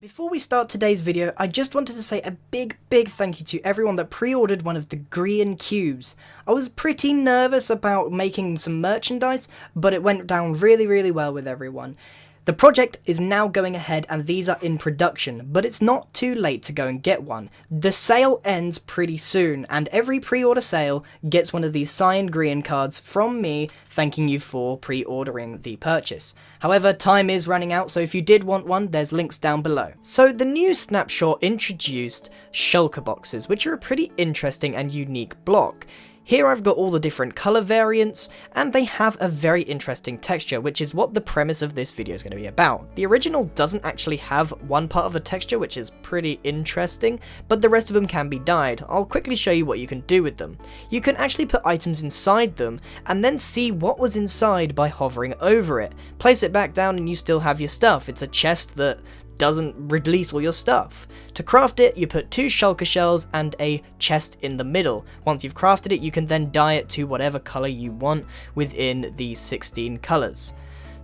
Before we start today's video, I just wanted to say a big thank you to everyone that pre-ordered one of the Grian cubes. I was pretty nervous about making some merchandise, but it went down really well with everyone. The project is now going ahead and these are in production, but it's not too late to go and get one. The sale ends pretty soon, and every pre-order sale gets one of these signed Grian cards from me thanking you for pre-ordering the purchase. However, time is running out, so if you did want one, there's links down below. So the new snapshot introduced shulker boxes, which are a pretty interesting and unique block. Here I've got all the different colour variants, and they have a very interesting texture, which is what the premise of this video is going to be about. The original doesn't actually have one part of the texture, which is pretty interesting, but the rest of them can be dyed. I'll quickly show you what you can do with them. You can actually put items inside them, and then see what was inside by hovering over it. Place it back down and you still have your stuff. It's a chest that doesn't release all your stuff. To craft it, you put 2 shulker shells and a chest in the middle. Once you've crafted it, you can then dye it to whatever colour you want within these 16 colours.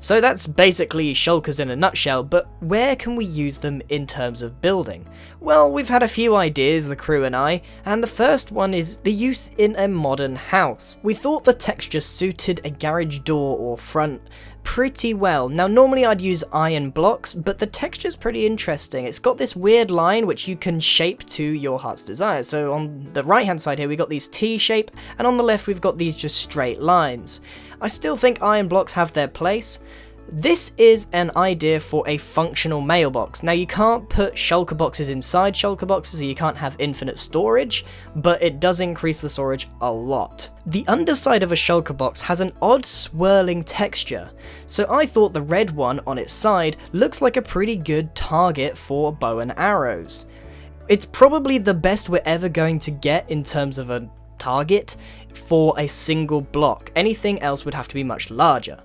So that's basically shulkers in a nutshell, but where can we use them in terms of building? Well, we've had a few ideas, the crew and I, and the first one is the use in a modern house. We thought the texture suited a garage door or front pretty well. Now normally I'd use iron blocks, but the texture's pretty interesting. It's got this weird line which you can shape to your heart's desire. So on the right hand side here we got these T shape, and on the left we've got these just straight lines. I still think iron blocks have their place. This is an idea for a functional mailbox. Now you can't put shulker boxes inside shulker boxes, so you can't have infinite storage, but it does increase the storage a lot. The underside of a shulker box has an odd swirling texture, so I thought the red one on its side looks like a pretty good target for bow and arrows. It's probably the best we're ever going to get in terms of a target for a single block. Anything else would have to be much larger.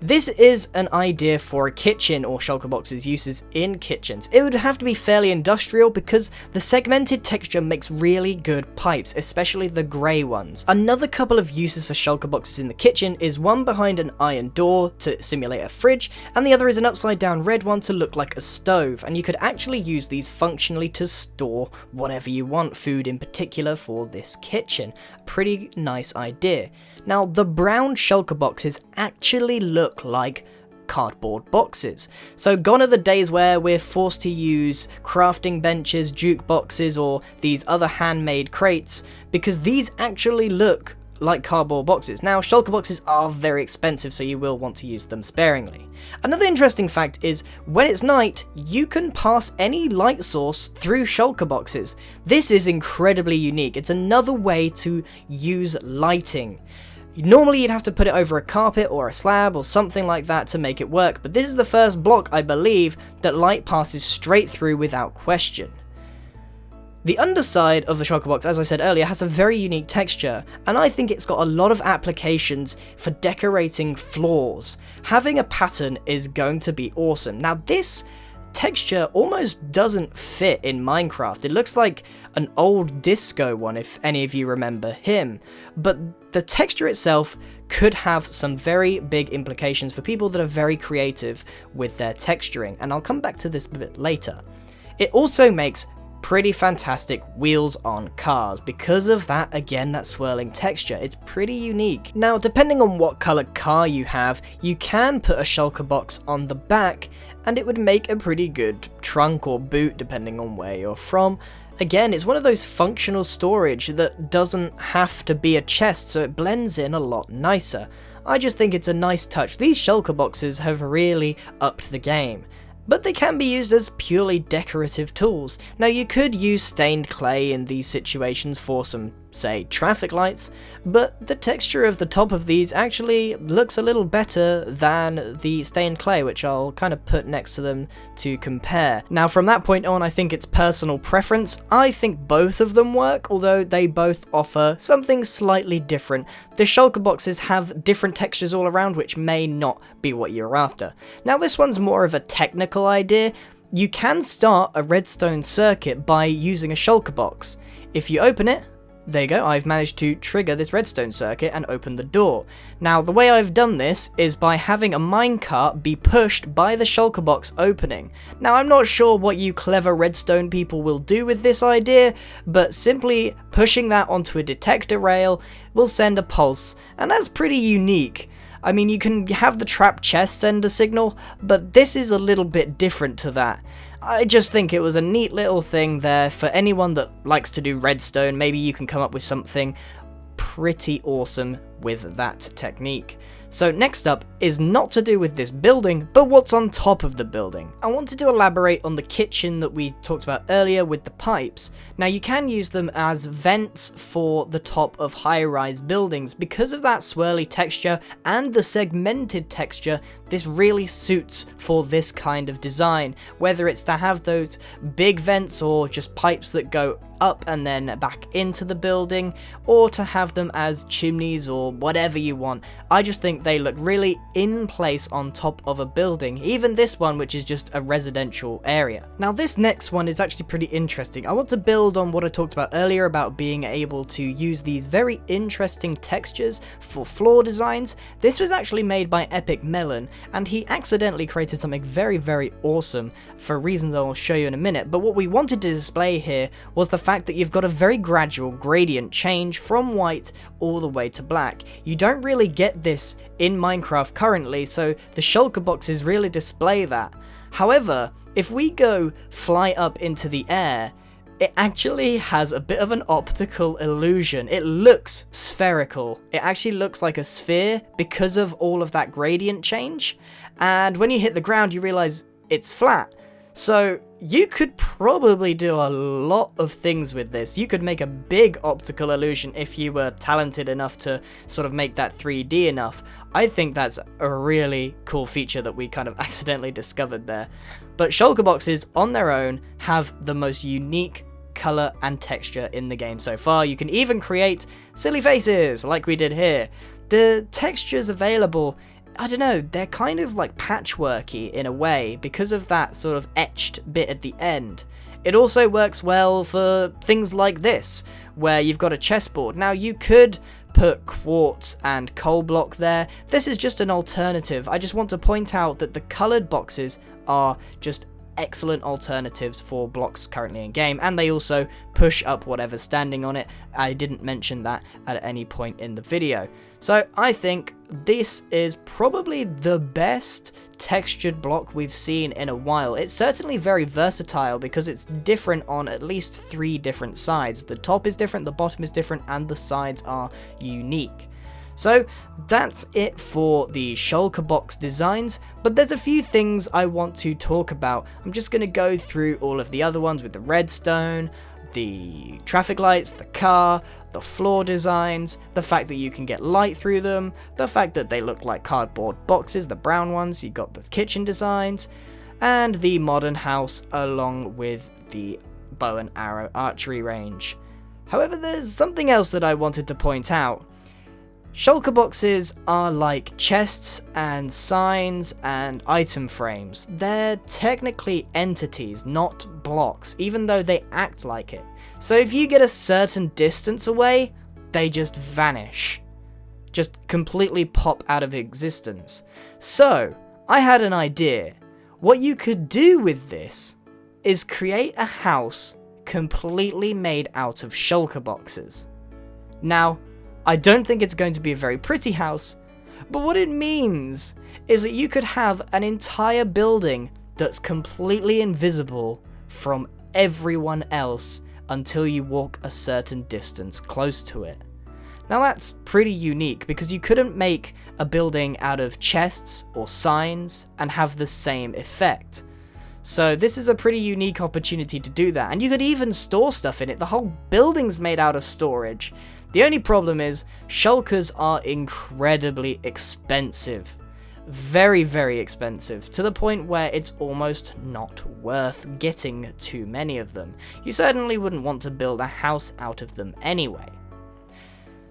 This is an idea for a kitchen or shulker box's uses in kitchens. It would have to be fairly industrial because the segmented texture makes really good pipes, especially the grey ones. Another couple of uses for shulker boxes in the kitchen is one behind an iron door to simulate a fridge, and the other is an upside down red one to look like a stove, and you could actually use these functionally to store whatever you want, food in particular for this kitchen. Pretty nice idea. Now the brown shulker boxes actually look like cardboard boxes. So gone are the days where we're forced to use crafting benches, jukeboxes, or these other handmade crates, because these actually look like cardboard boxes. Now shulker boxes are very expensive, so you will want to use them sparingly. Another interesting fact is when it's night, you can pass any light source through shulker boxes. This is incredibly unique. It's another way to use lighting. Normally you'd have to put it over a carpet or a slab or something like that to make it work, but this is the first block, I believe, that light passes straight through without question. The underside of the shulker box, as I said earlier, has a very unique texture, and I think it's got a lot of applications for decorating floors. Having a pattern is going to be awesome. Now this texture almost doesn't fit in Minecraft. It looks like an old disco one, if any of you remember him, but the texture itself could have some very big implications for people that are very creative with their texturing, and I'll come back to this a bit later. It also makes pretty fantastic wheels on cars because of that, again, that swirling texture. It's pretty unique. Now depending on what colour car you have, you can put a shulker box on the back and it would make a pretty good trunk or boot depending on where you're from. Again, it's one of those functional storage that doesn't have to be a chest, so it blends in a lot nicer. I just think it's a nice touch. These shulker boxes have really upped the game, but they can be used as purely decorative tools. Now you could use stained clay in these situations for some, say, traffic lights, but the texture of the top of these actually looks a little better than the stained clay, which I'll kind of put next to them to compare. Now from that point on, I think it's personal preference. I think both of them work, although they both offer something slightly different. The shulker boxes have different textures all around, which may not be what you're after. Now this one's more of a technical idea. You can start a redstone circuit by using a shulker box. If you open it, there you go, I've managed to trigger this redstone circuit and open the door. Now, the way I've done this is by having a minecart be pushed by the shulker box opening. Now, I'm not sure what you clever redstone people will do with this idea, but simply pushing that onto a detector rail will send a pulse, and that's pretty unique. I mean, you can have the trap chest send a signal, but this is a little bit different to that. I just think it was a neat little thing there for anyone that likes to do redstone. Maybe you can come up with something pretty awesome with that technique. So next up is not to do with this building, but what's on top of the building. I wanted to elaborate on the kitchen that we talked about earlier with the pipes. Now you can use them as vents for the top of high-rise buildings. Because of that swirly texture and the segmented texture, this really suits for this kind of design. Whether it's to have those big vents or just pipes that go up and then back into the building, or to have them as chimneys or whatever you want. I just think they look really in place on top of a building, even this one which is just a residential area. Now this next one is actually pretty interesting. I want to build on what I talked about earlier about being able to use these very interesting textures for floor designs. This was actually made by Epic Melon, and he accidentally created something very, very awesome for reasons I'll show you in a minute. But what we wanted to display here was the fact that you've got a very gradual gradient change from white all the way to black. You don't really get this in Minecraft currently, so the shulker boxes really display that. However, if we go fly up into the air, it actually has a bit of an optical illusion. It looks spherical. It actually looks like a sphere because of all of that gradient change, and when you hit the ground you realize it's flat. So you could probably do a lot of things with this. You could make a big optical illusion if you were talented enough to sort of make that 3D enough. I think that's a really cool feature that we kind of accidentally discovered there. But shulker boxes on their own have the most unique color and texture in the game so far. You can even create silly faces like we did here. The textures available, I don't know, they're kind of like patchworky in a way because of that sort of etched bit at the end. It also works well for things like this, where you've got a chessboard. Now you could put quartz and coal block there. This is just an alternative. I just want to point out that the colored boxes are just excellent alternatives for blocks currently in game, and they also push up whatever's standing on it. I didn't mention that at any point in the video. So I think this is probably the best textured block we've seen in a while. It's certainly very versatile because it's different on at least 3 different sides. The top is different, the bottom is different, and the sides are unique. So that's it for the shulker box designs, but there's a few things I want to talk about. I'm just going to go through all of the other ones with the redstone, the traffic lights, the car, the floor designs, the fact that you can get light through them, the fact that they look like cardboard boxes, the brown ones, you got the kitchen designs, and the modern house along with the bow and arrow archery range. However, there's something else that I wanted to point out. Shulker boxes are like chests and signs and item frames. They're technically entities, not blocks, even though they act like it. So if you get a certain distance away, they just vanish. Just completely pop out of existence. So, I had an idea. What you could do with this is create a house completely made out of shulker boxes. Now, I don't think it's going to be a very pretty house, but what it means is that you could have an entire building that's completely invisible from everyone else until you walk a certain distance close to it. Now that's pretty unique because you couldn't make a building out of chests or signs and have the same effect. So this is a pretty unique opportunity to do that, and you could even store stuff in it. The whole building's made out of storage. The only problem is shulkers are incredibly expensive. Very, very expensive, to the point where it's almost not worth getting too many of them. You certainly wouldn't want to build a house out of them anyway.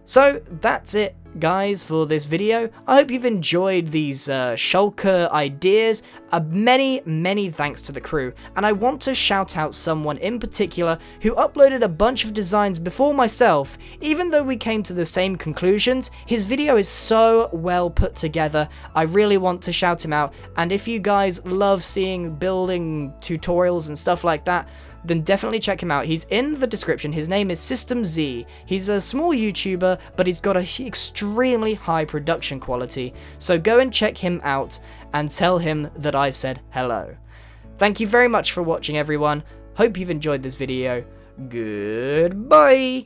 So that's it guys, for this video. I hope you've enjoyed these Shulker ideas. Many thanks to the crew, and I want to shout out someone in particular who uploaded a bunch of designs before myself. Even though we came to the same conclusions, his video is so well put together. I really want to shout him out, and if you guys love seeing building tutorials and stuff like that, then definitely check him out. He's in the description. His name is System Z. He's a small YouTuber, but he's got an extremely high production quality. So go and check him out and tell him that I said hello. Thank you very much for watching, everyone. Hope you've enjoyed this video. Goodbye!